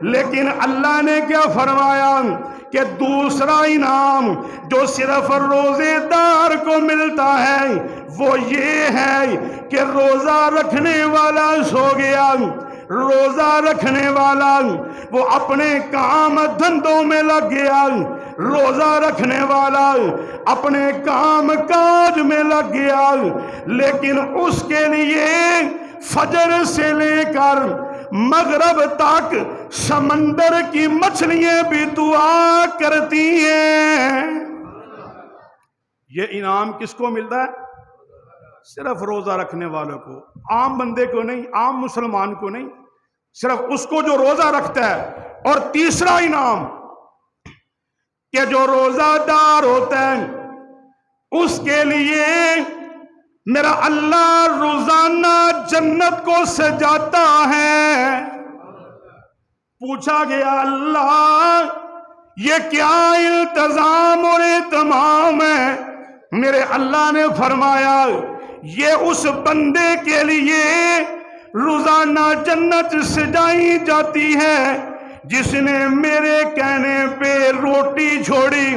لیکن اللہ نے کیا فرمایا کہ دوسرا انعام جو صرف روزے دار کو ملتا ہے وہ یہ ہے کہ روزہ رکھنے والا سو گیا، روزہ رکھنے والا وہ اپنے کام دھندوں میں لگ گیا، روزہ رکھنے والا اپنے کام کاج میں لگ گیا، لیکن اس کے لیے فجر سے لے کر مغرب تک سمندر کی مچھلیاں بھی دعا کرتی ہیں۔ یہ انعام کس کو ملتا ہے؟ صرف روزہ رکھنے والوں کو، عام بندے کو نہیں، عام مسلمان کو نہیں، صرف اس کو جو روزہ رکھتا ہے۔ اور تیسرا انعام کہ جو روزہ دار ہوتا ہے اس کے لیے میرا اللہ روزانہ جنت کو سجاتا ہے۔ پوچھا گیا اللہ یہ کیا التزام اور اہتمام ہے؟ میرے اللہ نے فرمایا یہ اس بندے کے لیے روزانہ جنت سجائی جاتی ہے جس نے میرے کہنے پہ روٹی چھوڑی،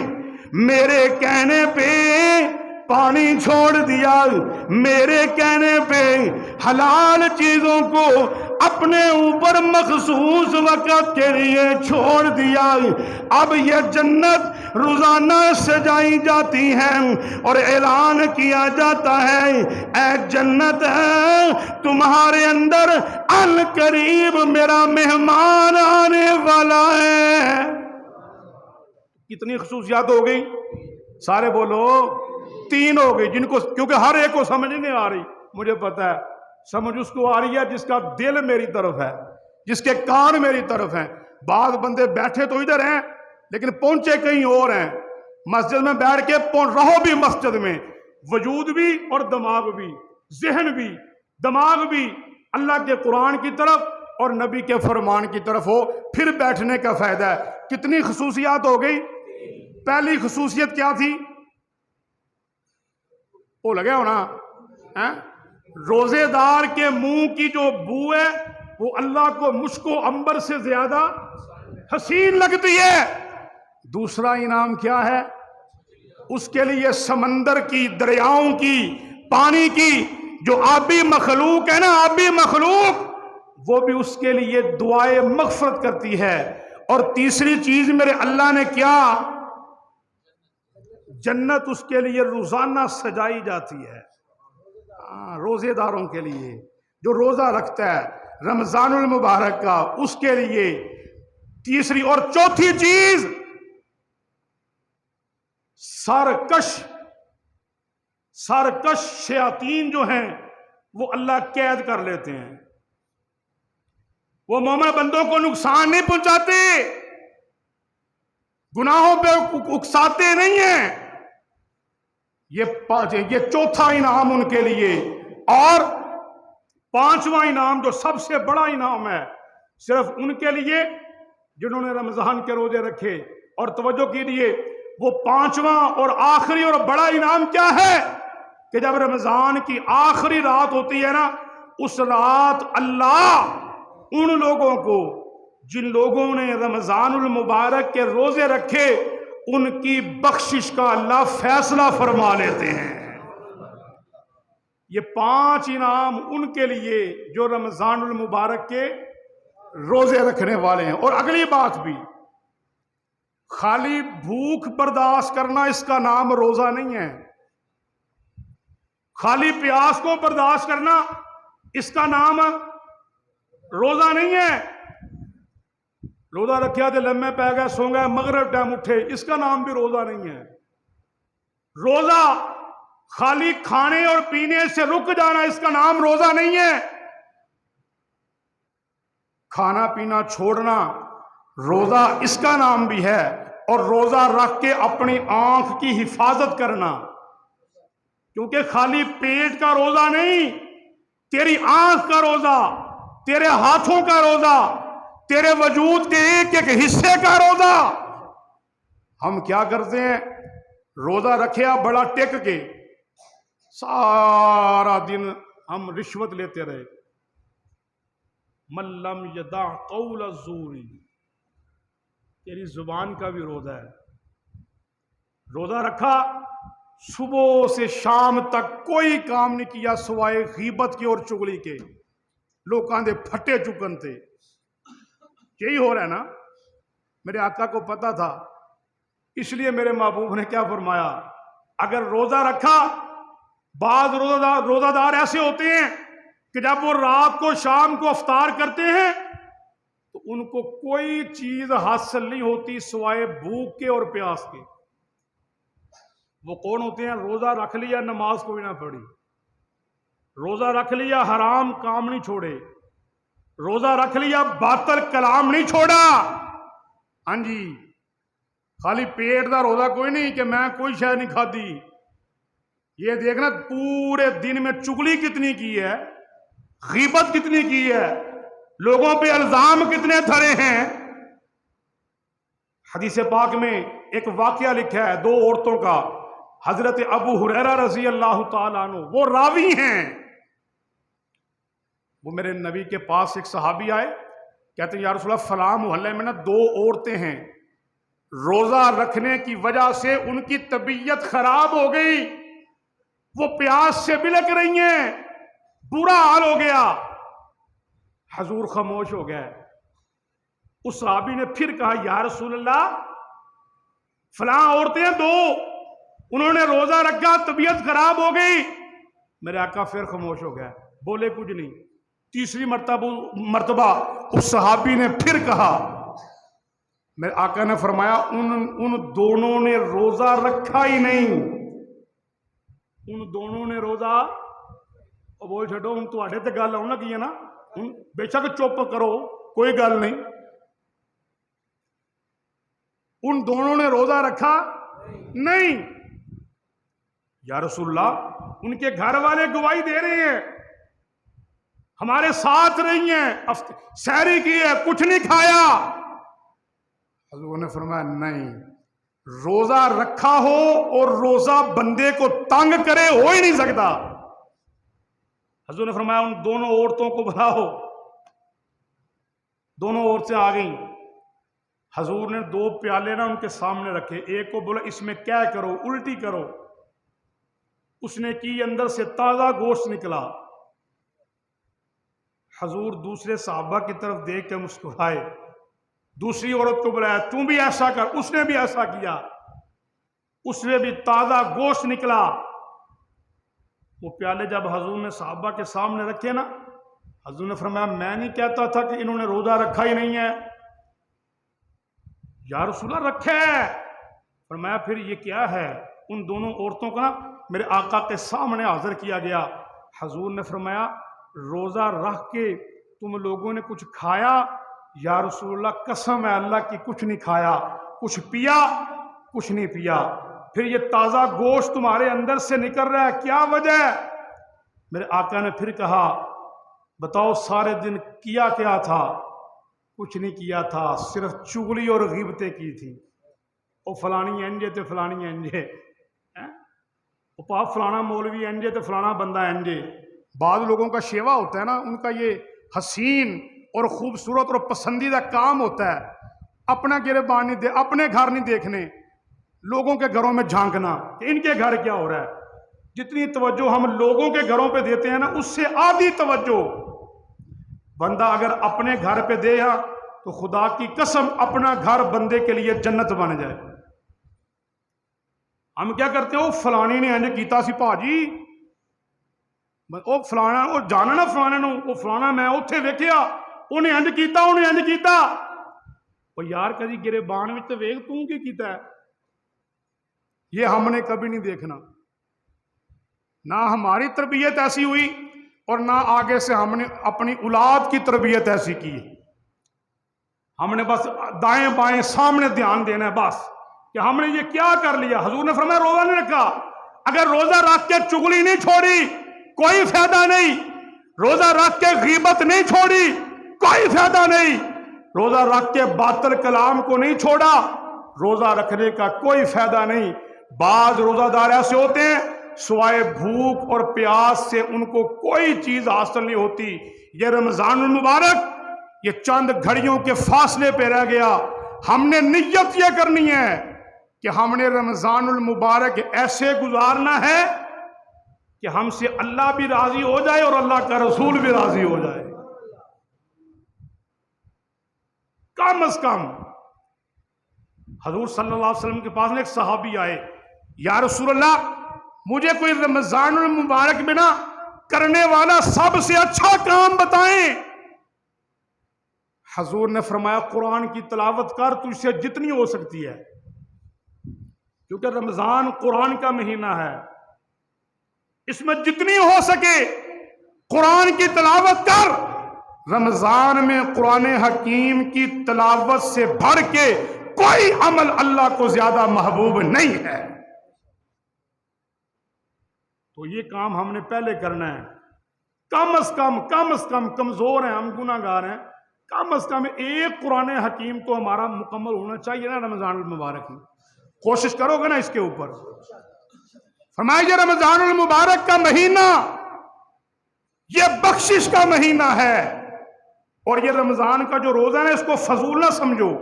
میرے کہنے پہ پانی چھوڑ دیا، میرے کہنے پہ حلال چیزوں کو اپنے اوپر مخصوص وقت کے لیے چھوڑ دیا۔ اب یہ جنت روزانہ سجائی جاتی ہے اور اعلان کیا جاتا ہے اے جنت تمہارے اندر القریب میرا مہمان آنے والا ہے۔ کتنی خصوصیات ہو گئی؟ سارے بولو 3 ہو گئی، جن کو کیونکہ ہر ایک کو سمجھ نہیں آ رہی، مجھے پتا ہے سمجھ اس کو آ رہی ہے جس کا دل میری طرف ہے، جس کے کان میری طرف ہیں۔ بعض بندے بیٹھے تو ادھر ہیں لیکن پہنچے کہیں اور ہیں، مسجد میں بیٹھ کے رہو بھی مسجد میں، وجود بھی اور دماغ بھی، ذہن بھی دماغ بھی اللہ کے قرآن کی طرف اور نبی کے فرمان کی طرف ہو، پھر بیٹھنے کا فائدہ ہے۔ کتنی خصوصیات ہو گئی؟ پہلی خصوصیت کیا تھی؟ وہ لگے ہونا روزے دار کے منہ کی جو بو ہے وہ اللہ کو مشک و عنبر سے زیادہ حسین لگتی ہے۔ دوسرا انعام کیا ہے؟ اس کے لیے سمندر کی، دریاؤں کی، پانی کی جو آبی مخلوق ہے نا، آبی مخلوق وہ بھی اس کے لیے دعائے مغفرت کرتی ہے۔ اور تیسری چیز میرے اللہ نے کیا؟ جنت اس کے لیے روزانہ سجائی جاتی ہے، روزے داروں کے لیے جو روزہ رکھتا ہے رمضان المبارک کا، اس کے لیے تیسری اور چوتھی چیز سرکش شیاطین جو ہیں وہ اللہ قید کر لیتے ہیں. وہ مومن بندوں کو نقصان نہیں پہنچاتے، گناہوں پہ اکساتے نہیں ہیں. یہ چوتھا انعام ان کے لیے. اور پانچواں انعام جو سب سے بڑا انعام ہے صرف ان کے لیے جنہوں نے رمضان کے روزے رکھے. اور توجہ کیجیے، وہ پانچواں اور آخری اور بڑا انعام کیا ہے کہ جب رمضان کی آخری رات ہوتی ہے نا، اس رات اللہ ان لوگوں کو جن لوگوں نے رمضان المبارک کے روزے رکھے ان کی بخشش کا اللہ فیصلہ فرما لیتے ہیں. یہ 5 انعام ان کے لیے جو رمضان المبارک کے روزے رکھنے والے ہیں. اور اگلی بات بھی، خالی بھوک برداشت کرنا اس کا نام روزہ نہیں ہے. خالی پیاس کو برداشت کرنا اس کا نام روزہ نہیں ہے. روزہ رکھیا تو لمحے پہ گئے، سو گئے، مغرب ٹائم اٹھے، اس کا نام بھی روزہ نہیں ہے. روزہ خالی کھانے اور پینے سے رک جانا اس کا نام روزہ نہیں ہے. کھانا پینا چھوڑنا روزہ اس کا نام بھی ہے. اور روزہ رکھ کے اپنی آنکھ کی حفاظت کرنا، کیونکہ خالی پیٹ کا روزہ نہیں، تیری آنکھ کا روزہ، تیرے ہاتھوں کا روزہ، تیرے وجود کے ایک ایک حصے کا روزہ. ہم کیا کرتے ہیں؟ روزہ رکھیا بڑا ٹک کے، سارا دن ہم رشوت لیتے رہے. من لم یدع قول الزور، تیری زبان کا بھی روزہ ہے. روزہ رکھا، صبح سے شام تک کوئی کام نہیں کیا سوائے غیبت کے اور چغلی کے، لوکاں دے پھٹے چکن تھے. یہی ہو رہا ہے نا. میرے آقا کو پتا تھا، اس لیے میرے محبوب نے کیا فرمایا، اگر روزہ رکھا، بعض روزہ دار ایسے ہوتے ہیں کہ جب وہ رات کو شام کو افطار کرتے ہیں تو ان کو کوئی چیز حاصل نہیں ہوتی سوائے بھوک کے اور پیاس کے. وہ کون ہوتے ہیں؟ روزہ رکھ لیا، نماز کوئی نہ پڑھی، روزہ رکھ لیا، حرام کام نہیں چھوڑے، روزہ رکھ لیا، باطل کلام نہیں چھوڑا. ہاں جی، خالی پیٹ دا روزہ کوئی نہیں کہ میں کوئی شے نہیں کھادی. یہ دیکھنا پورے دن میں چغلی کتنی کی ہے، غیبت کتنی کی ہے، لوگوں پہ الزام کتنے دھرے ہیں. حدیث پاک میں ایک واقعہ لکھا ہے 2 عورتوں کا. حضرت ابو ہریرہ رضی اللہ تعالیٰ عنہ وہ راوی ہیں. وہ میرے نبی کے پاس ایک صحابی آئے، کہتے ہیں یا رسول اللہ، فلاں محلے میں نا 2 عورتیں ہیں، روزہ رکھنے کی وجہ سے ان کی طبیعت خراب ہو گئی، وہ پیاس سے بلک رہی ہیں، برا حال ہو گیا. حضور خاموش ہو گئے. اس صحابی نے پھر کہا یا رسول اللہ، فلاں عورتیں 2، انہوں نے روزہ رکھا، طبیعت خراب ہو گئی. میرے آقا پھر خاموش ہو گئے، بولے کچھ نہیں. تیسری مرتبہ اس صحابی نے پھر کہا. میرے آقا نے فرمایا ان دونوں نے روزہ رکھا ہی نہیں. ان دونوں نے روزہ، بول چھڈو، ہوں تواڈے تے گل آن لگی ہے نا، بے شک چپ کرو، کوئی گل نہیں. ان دونوں نے روزہ رکھا نہیں. یا رسول اللہ، ان کے گھر والے گواہی دے رہے ہیں، ہمارے ساتھ رہی ہیں، سحری کی ہے، کچھ نہیں کھایا. حضور نے فرمایا نہیں، روزہ رکھا ہو اور روزہ بندے کو تنگ کرے ہو ہی نہیں سکتا. حضور نے فرمایا ان دونوں عورتوں کو بلاؤ. دونوں عورتیں آ گئیں. حضور نے 2 پیالے نا ان کے سامنے رکھے. ایک کو بولا اس میں کیا کرو، الٹی کرو. اس نے کی، اندر سے تازہ گوشت نکلا. حضور دوسرے صحابہ کی طرف دیکھ کے مسکرائے. دوسری عورت کو بلایا، تم بھی ایسا کر. اس نے بھی ایسا کیا، اس نے بھی تازہ گوشت نکلا. وہ پیالے جب حضور نے صحابہ کے سامنے رکھے نا، حضور نے فرمایا میں نہیں کہتا تھا کہ انہوں نے روزہ رکھا ہی نہیں ہے. یا رسول اللہ رکھا ہے. فرمایا پھر یہ کیا ہے؟ ان دونوں عورتوں کو نا میرے آقا کے سامنے حاضر کیا گیا. حضور نے فرمایا روزہ رکھ کے تم لوگوں نے کچھ کھایا؟ یا رسول اللہ قسم ہے اللہ کی کچھ نہیں کھایا. کچھ پیا؟ کچھ نہیں پیا. پھر یہ تازہ گوشت تمہارے اندر سے نکل رہا ہے، کیا وجہ ہے؟ میرے آقا نے پھر کہا بتاؤ سارے دن کیا کیا تھا؟ کچھ نہیں کیا تھا، صرف چغلی اور غیبتیں کی تھی. وہ فلانی انجے تے فلانی انجے، وہ پاپ فلانا مولوی انجے تے فلانا بندہ انجے. بعض لوگوں کا شیوا ہوتا ہے نا، ان کا یہ حسین اور خوبصورت اور پسندیدہ کام ہوتا ہے اپنا گریبان نہیں اپنے گھر نہیں دیکھنے، لوگوں کے گھروں میں جھانکنا کہ ان کے گھر کیا ہو رہا ہے. جتنی توجہ ہم لوگوں کے گھروں پہ دیتے ہیں نا، اس سے آدھی توجہ بندہ اگر اپنے گھر پہ دے تو خدا کی قسم اپنا گھر بندے کے لیے جنت بن جائے. ہم کیا کرتے ہو فلانی نے انج کیتا سی پاجی، وہ فلانا وہ جانا نا فلانے نو، وہ فلانا میں اتنے ویکھیا انہیں انج کیتا انہیں انج کیتا. وہ یار کدی گریبان میں تو ویکھ تو کی کیتا ہے. یہ ہم نے کبھی نہیں دیکھنا. نہ ہماری تربیت ایسی ہوئی اور نہ آگے سے ہم نے اپنی اولاد کی تربیت ایسی کی. ہم نے بس دائیں بائیں سامنے دھیان دینا ہے بس کہ ہم نے یہ کیا کر لیا. حضور نے فرمایا روزہ نہیں رکھا. اگر روزہ رکھ کے چغلی نہیں چھوڑی کوئی فائدہ نہیں. روزہ رکھ کے غیبت نہیں چھوڑی کوئی فائدہ نہیں. روزہ رکھ کے باطل کلام کو نہیں چھوڑا، روزہ رکھنے کا کوئی فائدہ نہیں. بعض روزہ دار ایسے ہوتے ہیں سوائے بھوک اور پیاس سے ان کو کوئی چیز حاصل نہیں ہوتی. یہ رمضان المبارک یہ چند گھڑیوں کے فاصلے پہ رہ گیا. ہم نے نیت یہ کرنی ہے کہ ہم نے رمضان المبارک ایسے گزارنا ہے کہ ہم سے اللہ بھی راضی ہو جائے اور اللہ کا رسول بھی راضی ہو جائے. کم از کم حضور صلی اللہ علیہ وسلم کے پاس ایک صحابی آئے، یا رسول اللہ مجھے کوئی رمضان المبارک میں نا کرنے والا سب سے اچھا کام بتائیں. حضور نے فرمایا قرآن کی تلاوت کر، تو اس سے جتنی ہو سکتی ہے، کیونکہ رمضان قرآن کا مہینہ ہے، اس میں جتنی ہو سکے قرآن کی تلاوت کر. رمضان میں قرآن حکیم کی تلاوت سے بڑھ کے کوئی عمل اللہ کو زیادہ محبوب نہیں ہے. تو یہ کام ہم نے پہلے کرنا ہے. کم از کم کمزور ہیں ہم، گناہ گار ہیں، کم از کم ایک قرآن حکیم تو ہمارا مکمل ہونا چاہیے نا رمضان المبارک میں. کوشش کرو گے نا اس کے اوپر. فرمایا یہ رمضان المبارک کا مہینہ یہ بخشش کا مہینہ ہے، اور یہ رمضان کا جو روزہ ہے اس کو فضول نہ سمجھو.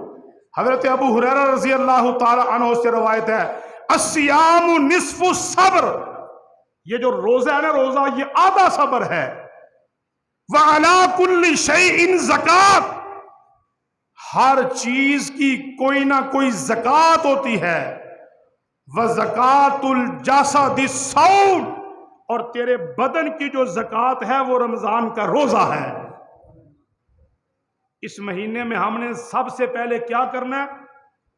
حضرت ابو ہریرہ رضی اللہ تعالی عنہ سے روایت ہے الصیام نصف الصبر، یہ جو روزہ ہے نا روزہ یہ آدھا صبر ہے. وَعَلَىٰ كُلِّ شَيْءٍ زَكَاةٌ، ہر چیز کی کوئی نہ کوئی زکوٰۃ ہوتی ہے. وَزَكَاةُ الْجَسَدِ الصَّوْمُ، اور تیرے بدن کی جو زکوٰۃ ہے وہ رمضان کا روزہ ہے. اس مہینے میں ہم نے سب سے پہلے کیا کرنا ہے؟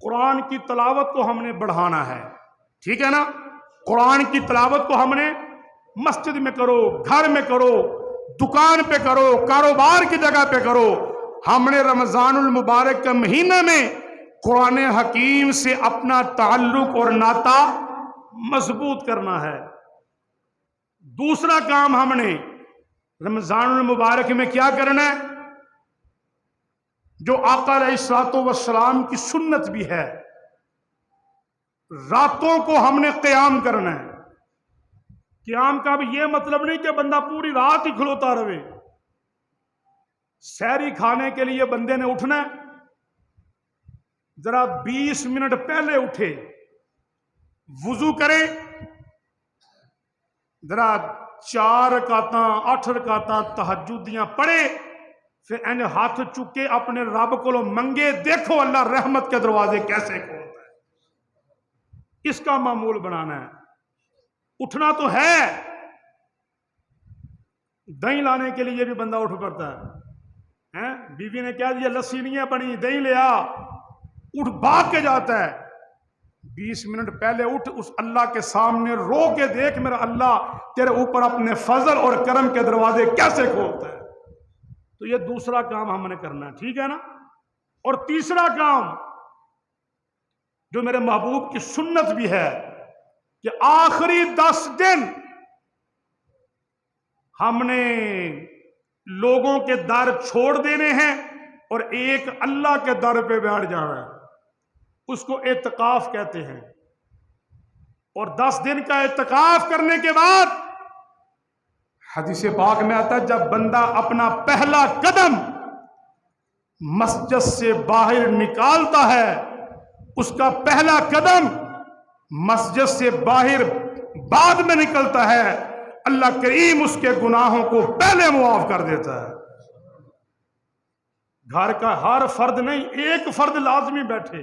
قرآن کی تلاوت کو ہم نے بڑھانا ہے. ٹھیک ہے نا؟ قرآن کی تلاوت کو ہم نے مسجد میں کرو، گھر میں کرو، دکان پہ کرو، کاروبار کی جگہ پہ کرو. ہم نے رمضان المبارک کے مہینے میں قرآن حکیم سے اپنا تعلق اور ناطہ مضبوط کرنا ہے. دوسرا کام ہم نے رمضان المبارک میں کیا کرنا ہے، جو آقا علیہ الصلوۃ والسلام کی سنت بھی ہے، راتوں کو ہم نے قیام کرنا ہے. قیام کا بھی یہ مطلب نہیں کہ بندہ پوری رات ہی کھلوتا رہے. سحری کھانے کے لیے بندے نے اٹھنا ہے، ذرا 20 منٹ پہلے اٹھے، وضو کرے، ذرا 4 رکعتاں 8 رکعتاں تہجدیاں پڑھے، پھر انج ہاتھ چکے اپنے رب کو منگے، دیکھو اللہ رحمت کے دروازے کیسے کھولتا ہے. اس کا معمول بنانا ہے. اٹھنا تو ہے، دہی لانے کے لیے بھی بندہ اٹھ پڑتا ہے. بیوی نے کہہ دیا لسی نہیں ہے بنی، دہی لے آ، اٹھ بھاگ کے جاتا ہے. 20 منٹ پہلے اٹھ اس اللہ کے سامنے رو کے دیکھ میرا اللہ تیرے اوپر اپنے فضل اور کرم کے دروازے کیسے کھولتا ہے. تو یہ دوسرا کام ہم نے کرنا ہے, ٹھیک ہے نا. اور تیسرا کام جو میرے محبوب کی سنت بھی ہے کہ آخری 10 دن ہم نے لوگوں کے در چھوڑ دینے ہیں اور ایک اللہ کے در پہ بیٹھ جانا ہے. اس کو اعتکاف کہتے ہیں. اور 10 دن کا اعتکاف کرنے کے بعد حدیث پاک میں آتا ہے جب بندہ اپنا پہلا قدم مسجد سے باہر نکالتا ہے, اس کا پہلا قدم مسجد سے باہر بعد میں نکلتا ہے, اللہ کریم اس کے گناہوں کو پہلے معاف کر دیتا ہے. گھر کا ہر فرد نہیں, ایک فرد لازمی بیٹھے.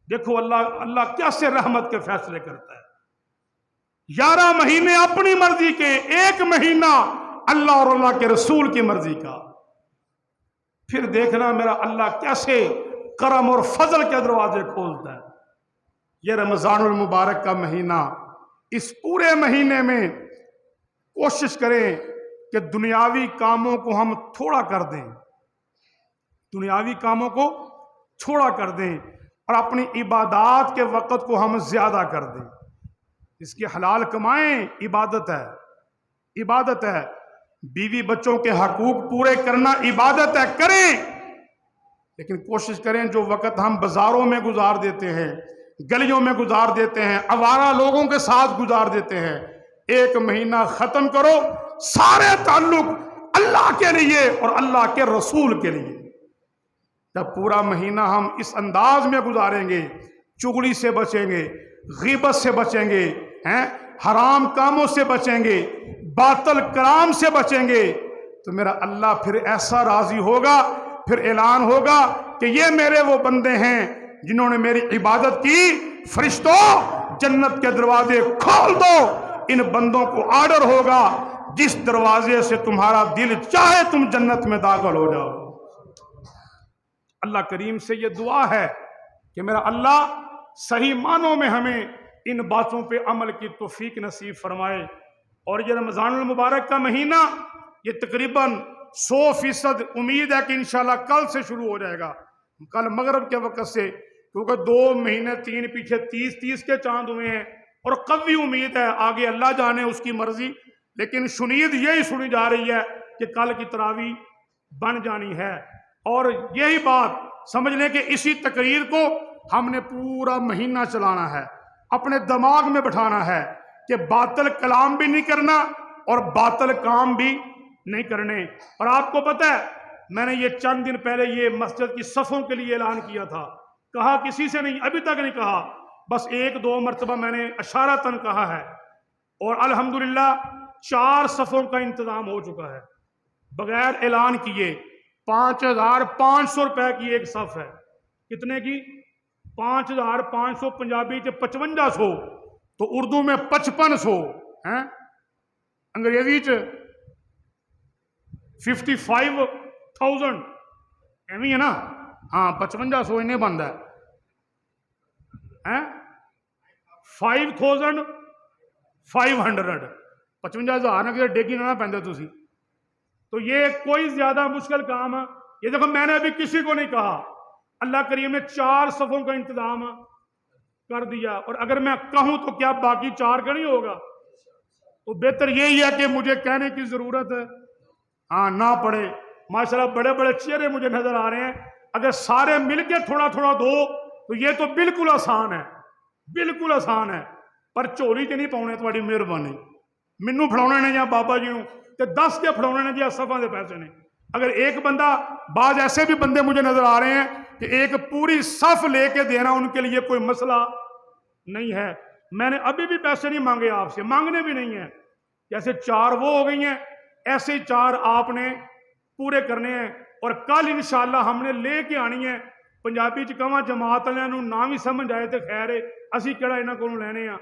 دیکھو اللہ کیسے رحمت کے فیصلے کرتا ہے. 11 مہینے اپنی مرضی کے, 1 مہینہ اللہ اور اللہ کے رسول کی مرضی کا. پھر دیکھنا میرا اللہ کیسے کرم اور فضل کے دروازے کھولتا ہے. یہ رمضان المبارک کا مہینہ, اس پورے مہینے میں کوشش کریں کہ دنیاوی کاموں کو ہم تھوڑا کر دیں, دنیاوی کاموں کو چھوڑا کر دیں اور اپنی عبادات کے وقت کو ہم زیادہ کر دیں. اس کی حلال کمائیں, عبادت ہے, عبادت ہے. بیوی بچوں کے حقوق پورے کرنا عبادت ہے, کریں. لیکن کوشش کریں جو وقت ہم بازاروں میں گزار دیتے ہیں, گلیوں میں گزار دیتے ہیں, آوارہ لوگوں کے ساتھ گزار دیتے ہیں, 1 مہینہ ختم کرو سارے تعلق اللہ کے لیے اور اللہ کے رسول کے لیے. جب پورا مہینہ ہم اس انداز میں گزاریں گے, چغلی سے بچیں گے, غیبت سے بچیں گے, حرام کاموں سے بچیں گے, باطل کلام سے بچیں گے, تو میرا اللہ پھر ایسا راضی ہوگا, پھر اعلان ہوگا کہ یہ میرے وہ بندے ہیں جنہوں نے میری عبادت کی. فرشتوں جنت کے دروازے کھول دو. ان بندوں کو آرڈر ہوگا جس دروازے سے تمہارا دل چاہے تم جنت میں داخل ہو جاؤ. اللہ کریم سے یہ دعا ہے کہ میرا اللہ صحیح معنوں میں ہمیں ان باتوں پہ عمل کی توفیق نصیب فرمائے. اور یہ رمضان المبارک کا مہینہ یہ تقریباً 100% امید ہے کہ انشاءاللہ کل سے شروع ہو جائے گا, کل مغرب کے وقت سے, کیونکہ 2 مہینے 3 پیچھے 30 کے چاند ہوئے ہیں. اور قوی امید ہے, آگے اللہ جانے اس کی مرضی, لیکن شنید یہی سنی جا رہی ہے کہ کل کی تراویح بن جانی ہے. اور یہی بات سمجھ لیں کہ اسی تقریر کو ہم نے پورا مہینہ چلانا ہے, اپنے دماغ میں بٹھانا ہے کہ باطل کلام بھی نہیں کرنا اور باطل کام بھی نہیں کرنے. اور آپ کو پتہ ہے میں نے یہ چند دن پہلے یہ مسجد کی صفوں کے لیے اعلان کیا تھا, کہا کسی سے نہیں, ابھی تک نہیں کہا, بس 1-2 مرتبہ میں نے اشارتاً کہا ہے. اور الحمدللہ 4 صفوں کا انتظام ہو چکا ہے بغیر اعلان کیے. 5,500 روپے کی ایک صف ہے. کتنے کی؟ 5,500. پنجابی چ 5500, تو اردو میں 5500, انگریزی چ 55,000, ایویں ہے نا. ہاں 5500 انہیں بنتا ہے. 5,500 55,000 نہ کہ ڈیگی نہ پہنتے تسی. تو یہ کوئی زیادہ مشکل کام ہے. یہ دیکھو میں نے ابھی کسی کو نہیں کہا, اللہ کریم نے 4 صفوں کا انتظام کر دیا. اور اگر میں کہوں تو کیا باقی 4 کا نہیں ہوگا؟ تو بہتر یہی ہے کہ مجھے کہنے کی ضرورت ہے, ہاں نہ پڑے. ماشاءاللہ بڑے بڑے چہرے مجھے نظر آ رہے ہیں. اگر سارے مل کے تھوڑا تھوڑا دو تو یہ تو بالکل آسان ہے, بالکل آسان ہے. پر چوری چ نہیں پاؤنے, تھوڑی مہربانی. مینوں پھڑاؤنے نے یا بابا جی نوں تے 10 کے پھڑاؤنے نے یا صفاں دے پیسے نے. اگر ایک بندہ, بعض ایسے بھی بندے مجھے نظر آ رہے ہیں کہ ایک پوری صف لے کے دینا ان کے لیے کوئی مسئلہ نہیں ہے. میں نے ابھی بھی پیسے نہیں مانگے آپ سے, مانگنے بھی نہیں ہیں. جیسے 4 وہ ہو گئی ہیں, ایسے ہی 4 آپ نے پورے کرنے ہیں. اور کل انشاءاللہ ہم نے لے کے آنی ہے. پنجابی چ کہاں جماعت والوں نوں نہ بھی سمجھ آئے تو خیر ہے, اسی کہڑا انہاں کولوں لینے آ.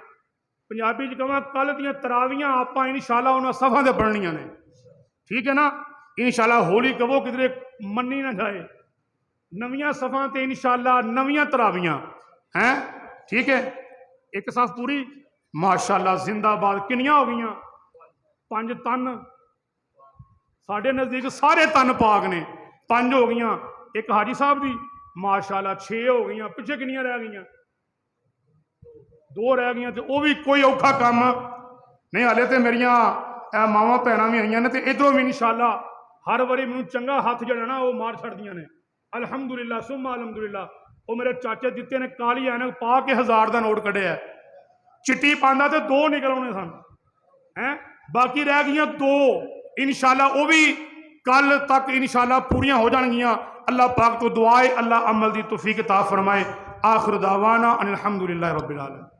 پنجابی چ کہاں کل دیاں تراویاں آپاں انشاءاللہ انہاں صفاں تے پڑھنیاں نے, ٹھیک ہے نا. انشاءاللہ ہولی کہو کدھر منی نہ جائے, نویاں صفاں تے انشاءاللہ نویاں تراویاں ہیں. ٹھیک ہے ایک صف پوری ماشاءاللہ زندہ باد کنیاں ہو گئی 5 تن ساڈے نزدیک سارے تن پاک نے 5 ہو گئی ایک حاجی صاحب دی ماشاءاللہ 6 ہو گئی پیچھے کنیاں رہ گئی 2 رہ گئی وہ بھی کوئی اوکھا کام نہیں ہالے تو میریاں ماواں بھیناں بھی آئی نے تو ادھروں بھی انشاءاللہ ہر واری مینوں چنگا ہاتھ جڑا نا وہ مار چھڑدیاں نے الحمدللہ ثم الحمدللہ وہ میرے چاچے جتے نے کالی اینک پا کے 1000 دا نوٹ کڈیا چٹی پاندا تے 2 نکل آنے سن باقی رہ گئی 2 انشاءاللہ وہ بھی کل تک انشاءاللہ پوریاں ہو جان گیاں اللہ پاک تو دعائے اللہ عمل دی توفیق عطا فرمائے آخر دعوانا ان الحمدللہ رب العالمین